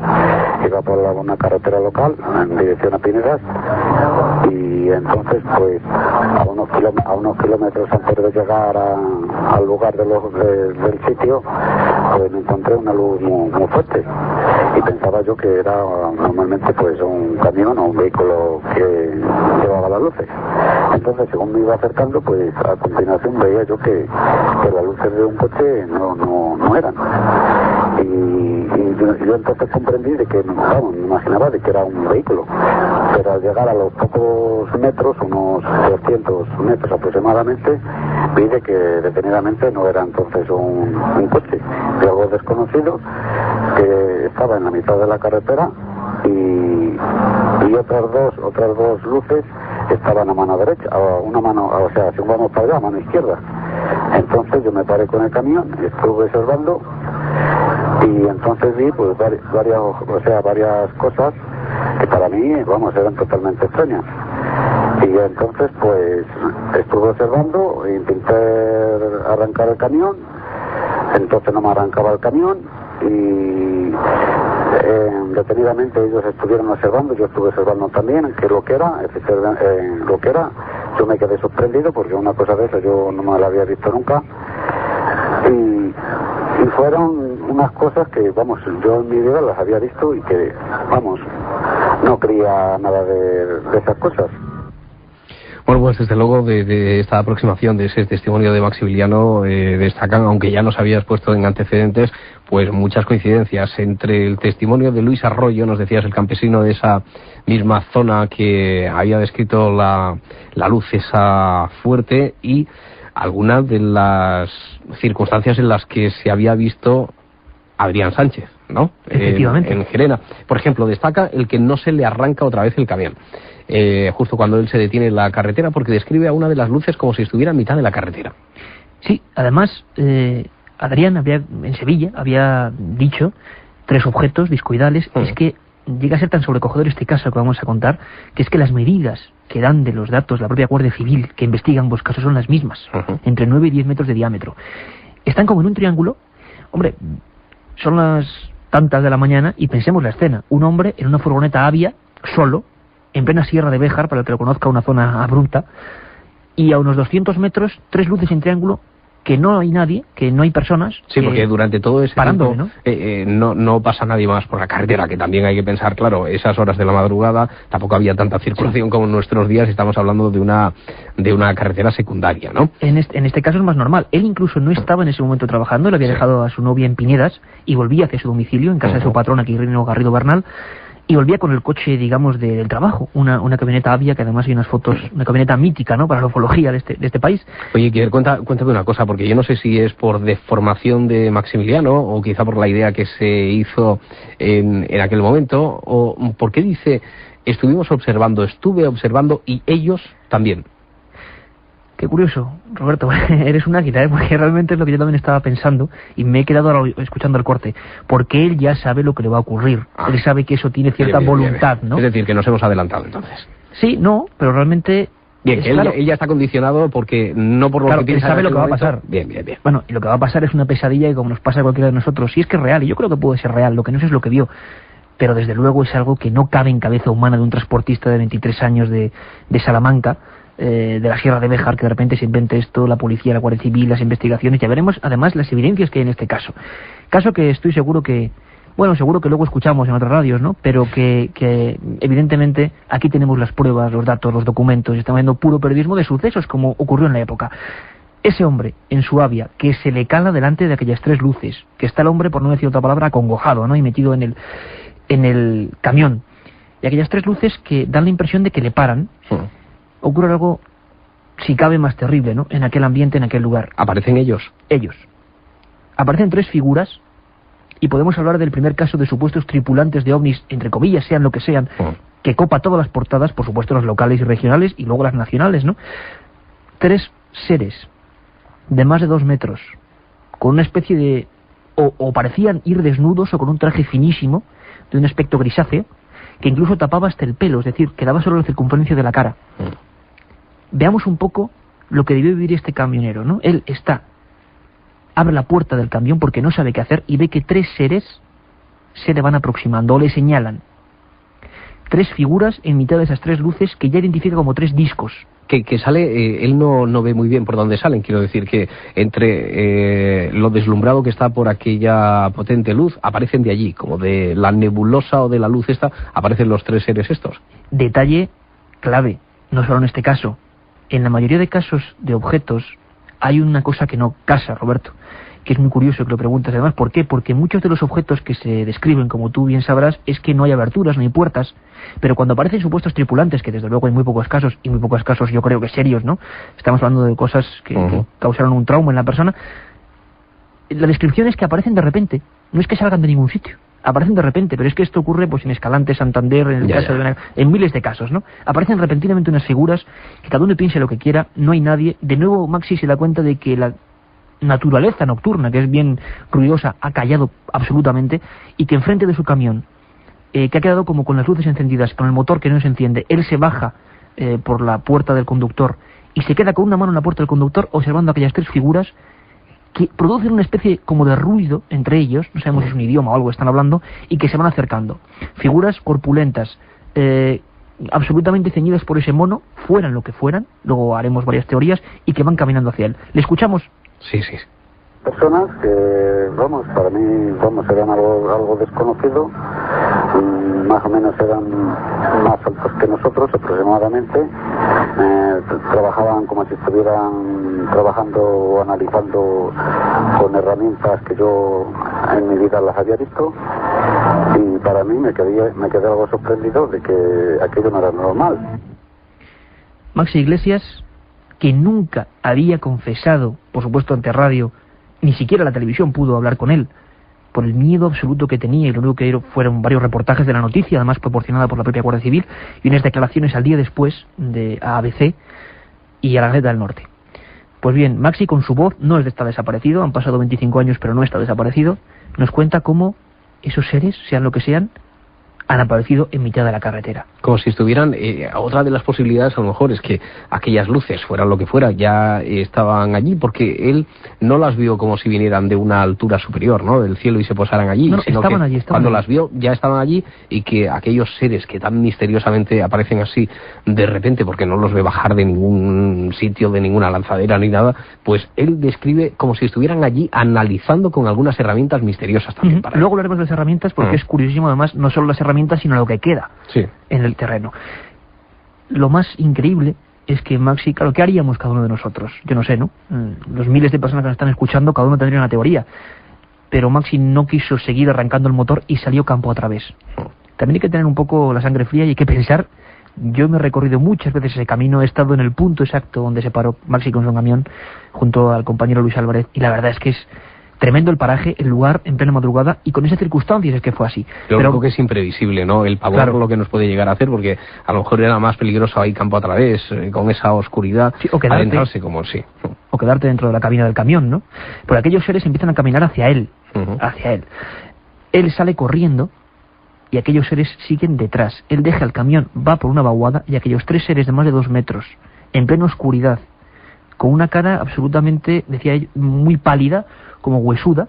Iba por una carretera local en dirección a Pinedas, y entonces pues a unos kilómetros antes de llegar al lugar del sitio, pues me encontré una luz muy fuerte, y pensaba yo que era normalmente pues un camión o un vehículo que llevaba las luces. Entonces, según me iba acercando, pues a continuación veía yo que las luces de un coche no eran. Y yo entonces comprendí de que, vamos, me imaginaba de que era un vehículo. Pero al llegar a los pocos metros, unos 200 metros aproximadamente, vi de que detenidamente no era entonces un coche, de algo desconocido, que estaba en la mitad de la carretera, y otras dos luces estaban a mano derecha, o sea, si vamos para allá, a mano izquierda. Entonces yo me paré con el camión, estuve observando, y entonces vi pues varias cosas que para mí, vamos, eran totalmente extrañas. Y entonces pues estuve observando, intenté arrancar el camión, entonces no me arrancaba el camión, y detenidamente ellos estuvieron observando, yo estuve observando también qué es lo que era, yo me quedé sorprendido porque una cosa de esa yo no me la había visto nunca, y fueron unas cosas que, vamos, yo en mi vida las había visto y que, vamos, no creía nada de esas cosas. Bueno, pues desde luego de esta aproximación, de ese testimonio de Maximiliano, destacan, aunque ya nos habías puesto en antecedentes, pues muchas coincidencias entre el testimonio de Luis Arroyo, nos decías, el campesino de esa misma zona que había descrito la luz esa fuerte, y algunas de las circunstancias en las que se había visto Adrián Sánchez, ¿no? Efectivamente. En Gerena. Por ejemplo, destaca el que no se le arranca otra vez el camión. Justo cuando él se detiene en la carretera, porque describe a una de las luces como si estuviera a mitad de la carretera. Sí, además, Adrián en Sevilla había dicho 3 objetos discoidales. Es que llega a ser tan sobrecogedor este caso que vamos a contar, que es que las medidas que dan de los datos la propia Guardia Civil que investiga ambos casos son las mismas, entre 9 y 10 metros de diámetro. Están como en un triángulo. Hombre, son las tantas de la mañana y pensemos la escena: un hombre en una furgoneta Avia, solo, en plena Sierra de Béjar, para el que lo conozca, una zona abrupta, y a unos 200 metros, 3 luces en triángulo, que no hay nadie, que no hay personas. Sí, porque durante todo ese tiempo no pasa nadie más por la carretera, que también hay que pensar, claro, esas horas de la madrugada tampoco había tanta circulación como en nuestros días, estamos hablando de una carretera secundaria, ¿no? En este caso es más normal. Él incluso no estaba en ese momento trabajando, le había dejado a su novia en Pinedas y volvía hacia su domicilio, en casa de su patrón, Aquilino Garrido Bernal, y volvía con el coche, digamos, del trabajo, una camioneta Avia, que además hay unas fotos, una camioneta mítica, ¿no?, para la ufología de este país. Oye, Kier, cuéntame una cosa, porque yo no sé si es por deformación de Maximiliano, o quizá por la idea que se hizo en aquel momento, o por qué dice, estuve observando y ellos también. Qué curioso, Roberto, eres un águila, porque realmente es lo que yo también estaba pensando, y me he quedado ahora escuchando el corte, porque él ya sabe lo que le va a ocurrir, él sabe que eso tiene cierta voluntad, ¿no? Es decir, que nos hemos adelantado entonces. Sí, no, pero realmente... Bien, que él ya está condicionado porque no por lo que piensa. Él sabe lo que va a pasar. Bien. Bueno, y lo que va a pasar es una pesadilla, y como nos pasa a cualquiera de nosotros, si es que es real, y yo creo que puede ser real, lo que no sé es lo que vio, pero desde luego es algo que no cabe en cabeza humana de un transportista de 23 años de Salamanca, de la Sierra de Béjar, que de repente se invente esto, la policía, la Guardia Civil, las investigaciones. Ya veremos además las evidencias que hay en este caso que estoy seguro que luego escuchamos en otras radios, ¿no? Pero que evidentemente aquí tenemos las pruebas, los datos, los documentos, y estamos viendo puro periodismo de sucesos, como ocurrió en la época. Ese hombre en su Avia, que se le cala delante de aquellas 3 luces, que está el hombre, por no decir otra palabra, acongojado, ¿no?, y metido en el camión, y aquellas 3 luces que dan la impresión de que le paran. Ocurre algo, si cabe, más terrible, ¿no?, en aquel ambiente, en aquel lugar. ¿Aparecen ellos? Ellos. Aparecen 3 figuras, y podemos hablar del primer caso de supuestos tripulantes de ovnis, entre comillas, sean lo que sean, que copa todas las portadas, por supuesto las locales y regionales, y luego las nacionales, ¿no? 3 seres de más de 2 metros, con una especie de... o parecían ir desnudos o con un traje finísimo, de un aspecto grisáceo, que incluso tapaba hasta el pelo, es decir, quedaba solo la circunferencia de la cara. Veamos un poco lo que debió vivir este camionero, ¿no? Él abre la puerta del camión porque no sabe qué hacer y ve que 3 seres se le van aproximando o le señalan. 3 figuras en mitad de esas 3 luces que ya identifica como 3 discos. Que sale, él no ve muy bien por dónde salen, quiero decir que entre lo deslumbrado que está por aquella potente luz, aparecen de allí, como de la nebulosa o de la luz esta, aparecen los 3 seres estos. Detalle clave, no solo en este caso, en la mayoría de casos de objetos hay una cosa que no casa, Roberto, que es muy curioso que lo preguntas además. ¿Por qué? Porque muchos de los objetos que se describen, como tú bien sabrás, es que no hay aberturas, no hay puertas, pero cuando aparecen supuestos tripulantes, que desde luego hay muy pocos casos, y muy pocos casos yo creo que serios, ¿no? Estamos hablando de cosas que causaron un trauma en la persona. La descripción es que aparecen de repente, no es que salgan de ningún sitio, aparecen de repente, pero es que esto ocurre pues en Escalante, Santander, en el caso de en miles de casos, ¿no? Aparecen repentinamente unas figuras que cada uno piense lo que quiera, no hay nadie. De nuevo Maxi se da cuenta de que la naturaleza nocturna, que es bien ruidosa, ha callado absolutamente, y que enfrente de su camión, que ha quedado como con las luces encendidas, con el motor que no se enciende, él se baja por la puerta del conductor y se queda con una mano en la puerta del conductor observando aquellas 3 figuras que producen una especie como de ruido entre ellos, no sabemos si es un idioma o algo que están hablando, y que se van acercando. Figuras corpulentas, absolutamente ceñidas por ese mono, fueran lo que fueran, luego haremos varias teorías, y que van caminando hacia él. ¿Le escuchamos? Sí. Personas que, para mí, eran algo desconocido, más o menos eran más altos que nosotros aproximadamente, trabajaban como si estuvieran trabajando o analizando con herramientas que yo en mi vida las había visto, y para mí me quedé algo sorprendido de que aquello no era normal. Maxi Iglesias, que nunca había confesado, por supuesto ante radio, ni siquiera la televisión pudo hablar con él, por el miedo absoluto que tenía, y lo único que fueron varios reportajes de la noticia, además proporcionada por la propia Guardia Civil, y unas declaraciones al día después a ABC y a la Gaceta del Norte. Pues bien, Maxi con su voz no está desaparecido, han pasado 25 años pero no está desaparecido, nos cuenta cómo esos seres, sean lo que sean, han aparecido en mitad de la carretera. Como si estuvieran... otra de las posibilidades a lo mejor es que aquellas luces, fueran lo que fuera, ya estaban allí, porque él no las vio como si vinieran de una altura superior, ¿no?, del cielo, y se posaran allí, no, sino estaban que allí, cuando las vio ya estaban allí, y que aquellos seres que tan misteriosamente aparecen así de repente, porque no los ve bajar de ningún sitio, de ninguna lanzadera ni nada, pues él describe como si estuvieran allí analizando con algunas herramientas misteriosas también para él. Luego hablaremos de las herramientas, porque es curiosísimo además, no solo las herramientas, sino lo que queda en el terreno. Lo más increíble es que Maxi, claro, ¿qué haríamos cada uno de nosotros? Yo no sé, ¿no? Los miles de personas que nos están escuchando, cada uno tendría una teoría. Pero Maxi no quiso seguir arrancando el motor y salió campo a través. También hay que tener un poco la sangre fría y hay que pensar. Yo me he recorrido muchas veces ese camino, he estado en el punto exacto donde se paró Maxi con su camión, junto al compañero Luis Álvarez, y la verdad es que es tremendo el paraje, el lugar, en plena madrugada, y con esas circunstancias es que fue así. Pero creo que es imprevisible, ¿no?, el pavor, claro, lo que nos puede llegar a hacer, porque a lo mejor era más peligroso ahí campo a través, con esa oscuridad, sí, o quedarte, adentrarse como sí. O quedarte dentro de la cabina del camión, ¿no? Pero aquellos seres empiezan a caminar hacia él, hacia él. Él sale corriendo, y aquellos seres siguen detrás. Él deja el camión, va por una vaguada, y aquellos 3 seres de más de 2 metros, en plena oscuridad, con una cara absolutamente, decía él, muy pálida, como huesuda.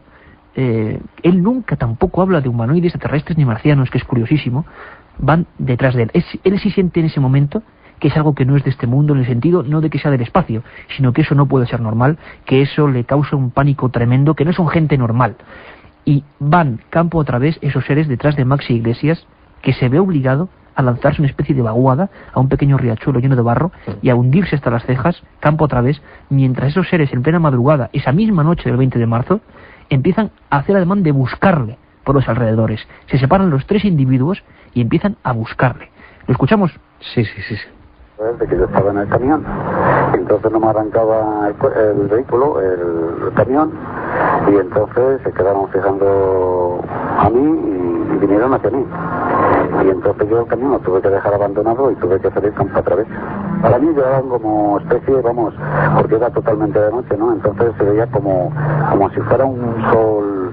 Él nunca tampoco habla de humanoides, extraterrestres ni marcianos, que es curiosísimo. Van detrás de él. Él sí siente en ese momento que es algo que no es de este mundo, en el sentido no de que sea del espacio, sino que eso no puede ser normal, que eso le causa un pánico tremendo, que no son gente normal. Y van campo a través esos seres detrás de Maxi Iglesias, que se ve obligado a lanzarse una especie de vaguada a un pequeño riachuelo lleno de barro y a hundirse hasta las cejas, campo a través, mientras esos seres en plena madrugada, esa misma noche del 20 de marzo, empiezan a hacer ademán de buscarle por los alrededores. Se separan los 3 individuos y empiezan a buscarle. ¿Lo escuchamos? Sí. De que yo estaba en el camión, entonces no me arrancaba el vehículo, el camión, Y entonces se quedaron fijando a mí y vinieron hacia mí. Y entonces yo el camión lo tuve que dejar abandonado y tuve que salir campo otra vez. Para mí llevaban como especie, vamos, porque era totalmente de noche, ¿no? Entonces se veía como si fuera un sol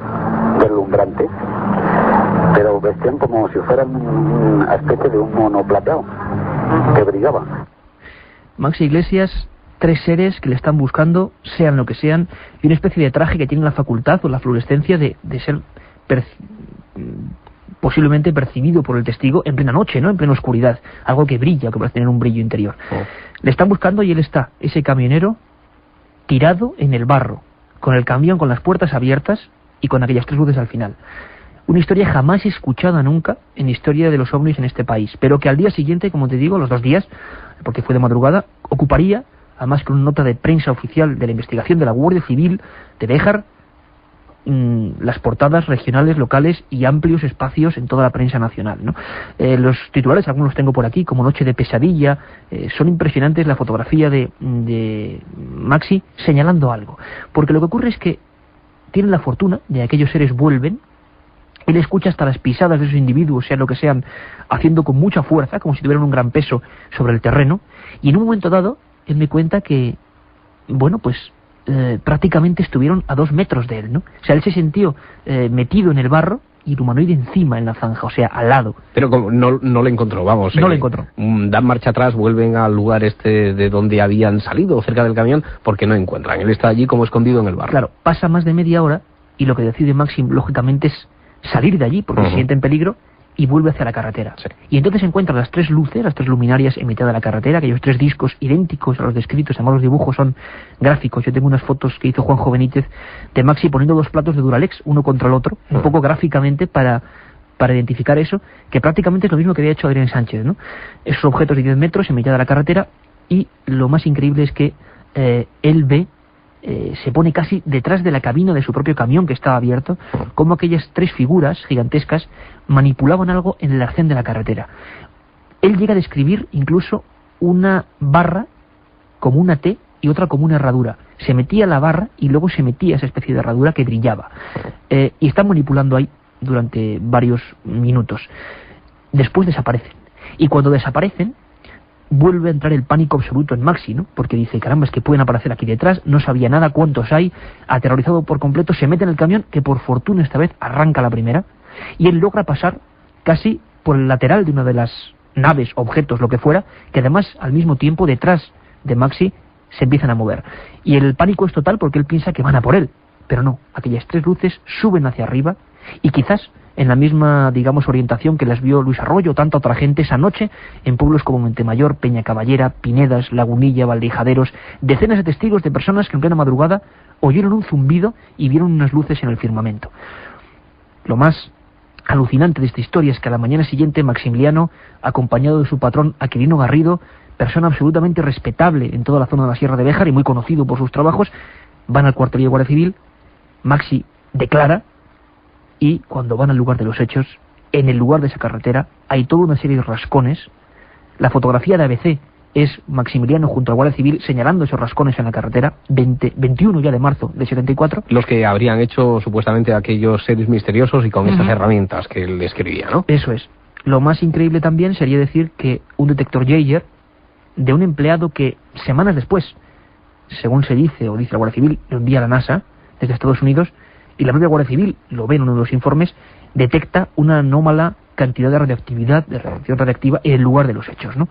deslumbrante, pero vestían como si fueran una especie de un mono plateado que brillaba. Maxi Iglesias, 3 seres que le están buscando, sean lo que sean, y una especie de traje que tiene la facultad o la fluorescencia de ser posiblemente percibido por el testigo en plena noche, ¿no? En plena oscuridad, algo que brilla, que parece tener un brillo interior. Le están buscando y él está, ese camionero, tirado en el barro, con el camión con las puertas abiertas y con aquellas 3 luces al final. Una historia jamás escuchada nunca en la historia de los ovnis en este país, pero que al día siguiente, como te digo, los 2 días, porque fue de madrugada, ocuparía, además con una nota de prensa oficial de la investigación de la Guardia Civil de Béjar, las portadas regionales, locales y amplios espacios en toda la prensa nacional, ¿no? Los titulares, algunos los tengo por aquí, como Noche de pesadilla, son impresionantes. La fotografía de Maxi señalando algo, porque lo que ocurre es que tienen la fortuna de que aquellos seres vuelven. Él escucha hasta las pisadas de esos individuos, sean lo que sean, haciendo con mucha fuerza, como si tuvieran un gran peso sobre el terreno, y en un momento dado él me cuenta que, bueno, pues prácticamente estuvieron a 2 metros de él, ¿no? O sea, él se sintió metido en el barro y el humanoide encima en la zanja, o sea, al lado. Pero como no le encontró, vamos. No le encontró. Dan marcha atrás, vuelven al lugar de donde habían salido, cerca del camión, porque no encuentran. Él está allí como escondido en el barro. Claro, pasa más de media hora y lo que decide Maxim, lógicamente, es salir de allí porque se siente en peligro y vuelve hacia la carretera. Sí. Y entonces encuentra las 3 luces, las 3 luminarias en mitad de la carretera, aquellos 3 discos idénticos a los descritos, además los dibujos son gráficos. Yo tengo unas fotos que hizo Juanjo Benítez de Maxi poniendo 2 platos de Duralex, uno contra el otro, un poco gráficamente para identificar eso, que prácticamente es lo mismo que había hecho Adrián Sánchez, ¿no? Esos objetos de 10 metros en mitad de la carretera, y lo más increíble es que él ve, se pone casi detrás de la cabina de su propio camión que estaba abierto, como aquellas 3 figuras gigantescas manipulaban algo en el arcén de la carretera. Él llega a describir incluso una barra como una T y otra como una herradura. Se metía la barra y luego se metía esa especie de herradura que brillaba. Y están manipulando ahí durante varios minutos. Después desaparecen. Y cuando desaparecen, vuelve a entrar el pánico absoluto en Maxi, ¿no? Porque dice, caramba, es que pueden aparecer aquí detrás, no sabía nada, cuántos hay, aterrorizado por completo, se mete en el camión, que por fortuna esta vez arranca la primera, y él logra pasar casi por el lateral de una de las naves, objetos, lo que fuera, que además al mismo tiempo detrás de Maxi se empiezan a mover. Y el pánico es total porque él piensa que van a por él, pero no, aquellas 3 luces suben hacia arriba y quizás en la misma, digamos, orientación que las vio Luis Arroyo o tanta otra gente esa noche en pueblos como Montemayor, Peña Caballera, Pinedas, Lagunilla, Valdejaderos, decenas de testigos de personas que en plena madrugada oyeron un zumbido y vieron unas luces en el firmamento. Lo más alucinante de esta historia es que a la mañana siguiente Maximiliano, acompañado de su patrón Aquilino Garrido, persona absolutamente respetable en toda la zona de la Sierra de Béjar y muy conocido por sus trabajos, van al cuartelillo de Guardia Civil. Maxi declara, y cuando van al lugar de los hechos, en el lugar de esa carretera hay toda una serie de rascones. La fotografía de ABC es Maximiliano junto a la Guardia Civil señalando esos rascones en la carretera, 21 ya de marzo de 74. Los que habrían hecho supuestamente aquellos seres misteriosos y con esas herramientas que él escribía, ¿no? Eso es. Lo más increíble también sería decir que un detector Jaeger de un empleado que semanas después, según se dice o dice la Guardia Civil, lo envía a la NASA desde Estados Unidos, y la propia Guardia Civil, lo ve en uno de los informes, detecta una anómala cantidad de radioactividad, de radiación radiactiva en el lugar de los hechos, ¿no?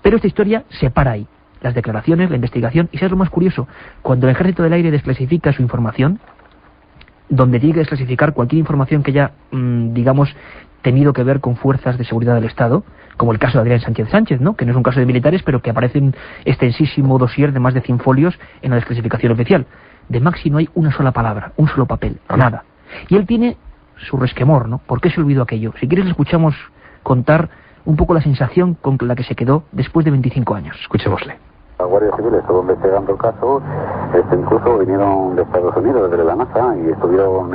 Pero esta historia se para ahí. Las declaraciones, la investigación, y ¿sabes lo más curioso? Cuando el Ejército del Aire desclasifica su información, donde tiene que desclasificar cualquier información que haya, digamos, tenido que ver con fuerzas de seguridad del Estado, como el caso de Adrián Sánchez, ¿no? Que no es un caso de militares, pero que aparece en extensísimo dossier de más de 100 folios en la desclasificación oficial. De Maxi no hay una sola palabra, un solo papel, nada. Y él tiene su resquemor, ¿no? ¿Por qué se olvidó aquello? Si quieres le escuchamos contar un poco la sensación con la que se quedó después de 25 años. Escuchémosle. La Guardia Civil estuvo investigando el caso, incluso vinieron de Estados Unidos, desde la NASA, y estuvieron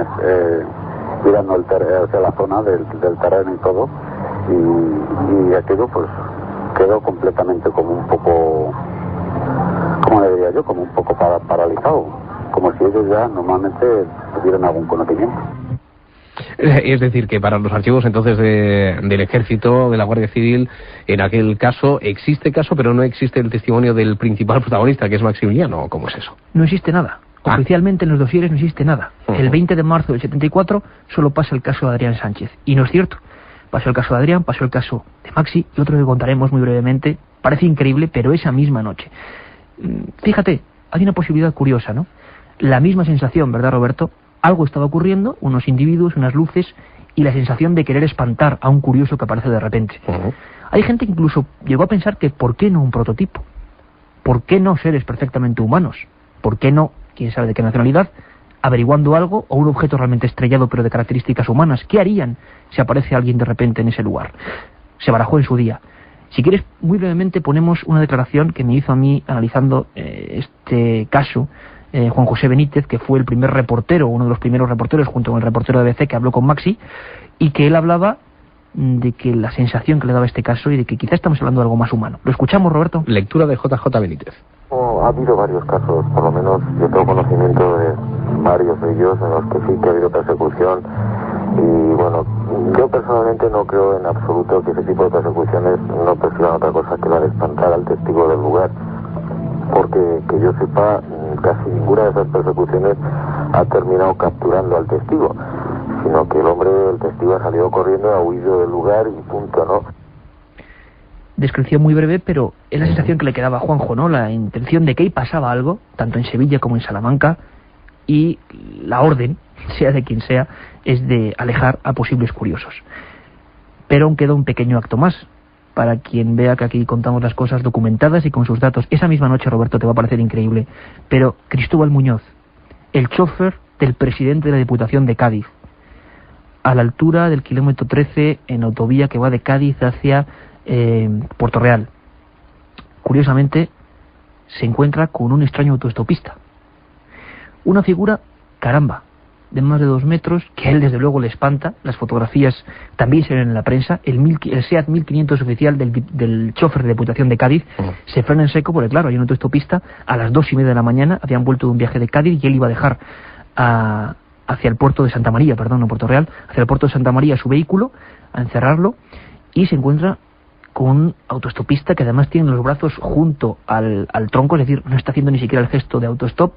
mirando hacia la zona del terreno y todo, y aquello pues quedó completamente como un poco, ¿cómo le diría yo? Como un poco paralizado. como si ellos ya normalmente tuvieran algún conocimiento. Es decir, que para los archivos entonces del Ejército, de la Guardia Civil, en aquel caso existe caso, pero no existe el testimonio del principal protagonista, que es Maximiliano. ¿Cómo es eso? No existe nada. Oficialmente en los dosieres no existe nada. El 20 de marzo del 74 solo pasa el caso de Adrián Sánchez. Y no es cierto. Pasó el caso de Adrián, pasó el caso de Maxi, y otro que contaremos muy brevemente. Parece increíble, pero esa misma noche. Fíjate, hay una posibilidad curiosa, ¿no? La misma sensación, ¿verdad, Roberto? Algo estaba ocurriendo, unos individuos, unas luces, y la sensación de querer espantar a un curioso que aparece de repente. Hay gente que incluso llegó a pensar que ¿por qué no un prototipo? ¿Por qué no seres perfectamente humanos? ¿Por qué no, quién sabe de qué nacionalidad, averiguando algo o un objeto realmente estrellado pero de características humanas? ¿Qué harían si aparece alguien de repente en ese lugar? Se barajó en su día. Si quieres, muy brevemente ponemos una declaración que me hizo a mí analizando este caso Juan José Benítez, que fue el primer reportero, uno de los primeros reporteros junto con el reportero de ABC que habló con Maxi, y que él hablaba de que la sensación que le daba este caso y de que quizá estamos hablando de algo más humano. ¿Lo escuchamos, Roberto? Lectura de JJ Benítez. Ha habido varios casos, por lo menos yo tengo conocimiento de varios de ellos en los que sí que ha habido persecución, y bueno, yo personalmente no creo en absoluto que ese tipo de persecuciones no persigan otra cosa que la de espantar al testigo del lugar, porque que yo sepa, casi ninguna de esas persecuciones ha terminado capturando al testigo, sino que el testigo ha salido corriendo, ha huido del lugar y punto, ¿no? Descripción muy breve, pero es la sensación que le quedaba a Juanjo, ¿no? La intención de que ahí pasaba algo, tanto en Sevilla como en Salamanca, y la orden, sea de quien sea, es de alejar a posibles curiosos. Pero aún queda un pequeño acto más, para quien vea que aquí contamos las cosas documentadas y con sus datos. Esa misma noche, Roberto, te va a parecer increíble, pero Cristóbal Muñoz, el chofer del presidente de la Diputación de Cádiz, a la altura del kilómetro 13 en autovía que va de Cádiz hacia Puerto Real, curiosamente se encuentra con un extraño autoestopista, una figura, caramba, de más de 2 metros, que a él desde luego le espanta. Las fotografías también se ven en la prensa. El SEAT 1500 oficial del chofer de Diputación de Cádiz se frena en seco porque claro, hay un autoestopista a las 2:30 de la mañana, habían vuelto de un viaje de Cádiz y él iba a dejar hacia el puerto de Santa María, no Puerto Real, hacia el puerto de Santa María su vehículo, a encerrarlo, y se encuentra con un autoestopista que además tiene los brazos junto al tronco, es decir, no está haciendo ni siquiera el gesto de autostop.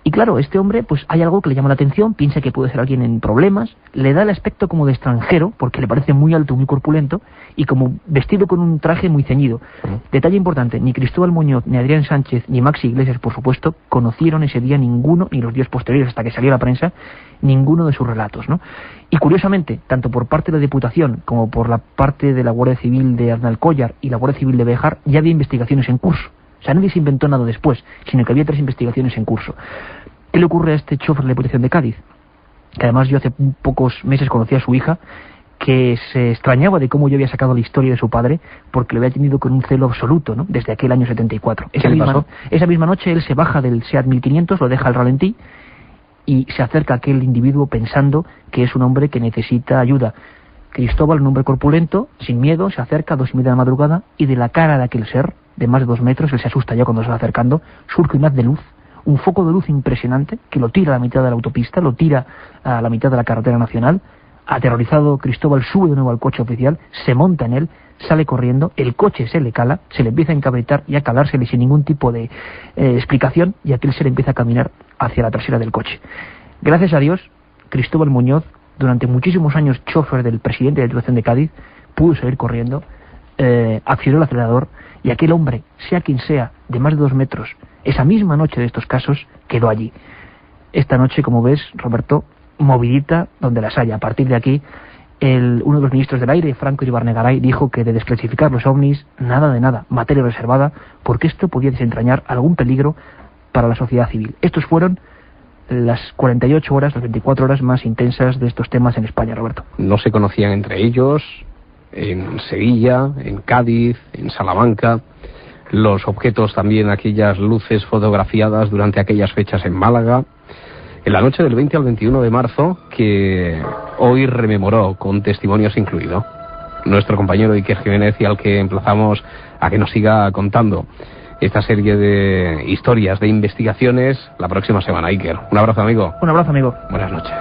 Y claro, este hombre, pues hay algo que le llama la atención, piensa que puede ser alguien en problemas, le da el aspecto como de extranjero, porque le parece muy alto, muy corpulento, y como vestido con un traje muy ceñido. Detalle importante, ni Cristóbal Muñoz, ni Adrián Sánchez, ni Maxi Iglesias, por supuesto, conocieron ese día ninguno, ni los días posteriores hasta que salió la prensa, ninguno de sus relatos, ¿no? Y curiosamente, tanto por parte de la Diputación como por la parte de la Guardia Civil de Aznalcóllar y la Guardia Civil de Béjar, ya había investigaciones en curso. O sea, nadie se inventó nada después, sino que había 3 investigaciones en curso. ¿Qué le ocurre a este chofer de la Diputación de Cádiz? Que además yo hace pocos meses conocí a su hija, que se extrañaba de cómo yo había sacado la historia de su padre, porque lo había tenido con un celo absoluto, ¿no? Desde aquel año 74. Esa misma noche él se baja del SEAT 1500, lo deja al ralentí, y se acerca a aquel individuo pensando que es un hombre que necesita ayuda. Cristóbal, un hombre corpulento, sin miedo, se acerca a 2:30 de la madrugada, y de la cara de aquel ser, de más de 2 metros, él se asusta ya cuando se va acercando, surge un haz de luz, un foco de luz impresionante, que lo tira a la mitad de la autopista, lo tira a la mitad de la carretera nacional. Aterrorizado, Cristóbal sube de nuevo al coche oficial, se monta en él, sale corriendo, el coche se le cala, se le empieza a encabritar y a calársele sin ningún tipo de explicación, y aquel se le empieza a caminar hacia la trasera del coche. Gracias a Dios, Cristóbal Muñoz, durante muchísimos años chofer del presidente de la Diputación de Cádiz, pudo salir corriendo, accionó el acelerador, y aquel hombre, sea quien sea, de más de 2 metros, esa misma noche de estos casos, quedó allí. Esta noche, como ves, Roberto, movidita donde las haya. A partir de aquí, uno de los ministros del aire, Franco Iribarne-Garay, dijo que de desclasificar los ovnis, nada de nada, materia reservada, porque esto podía desentrañar algún peligro para la sociedad civil. Estos fueron las 48 horas, las 24 horas más intensas de estos temas en España, Roberto. No se conocían entre ellos, en Sevilla, en Cádiz, en Salamanca, los objetos también, aquellas luces fotografiadas durante aquellas fechas en Málaga, en la noche del 20 al 21 de marzo, que hoy rememoró con testimonios incluido nuestro compañero Iker Jiménez, y al que emplazamos a que nos siga contando. esta serie de historias, de investigaciones, la próxima semana. Iker, un abrazo, amigo. Un abrazo, amigo. Buenas noches.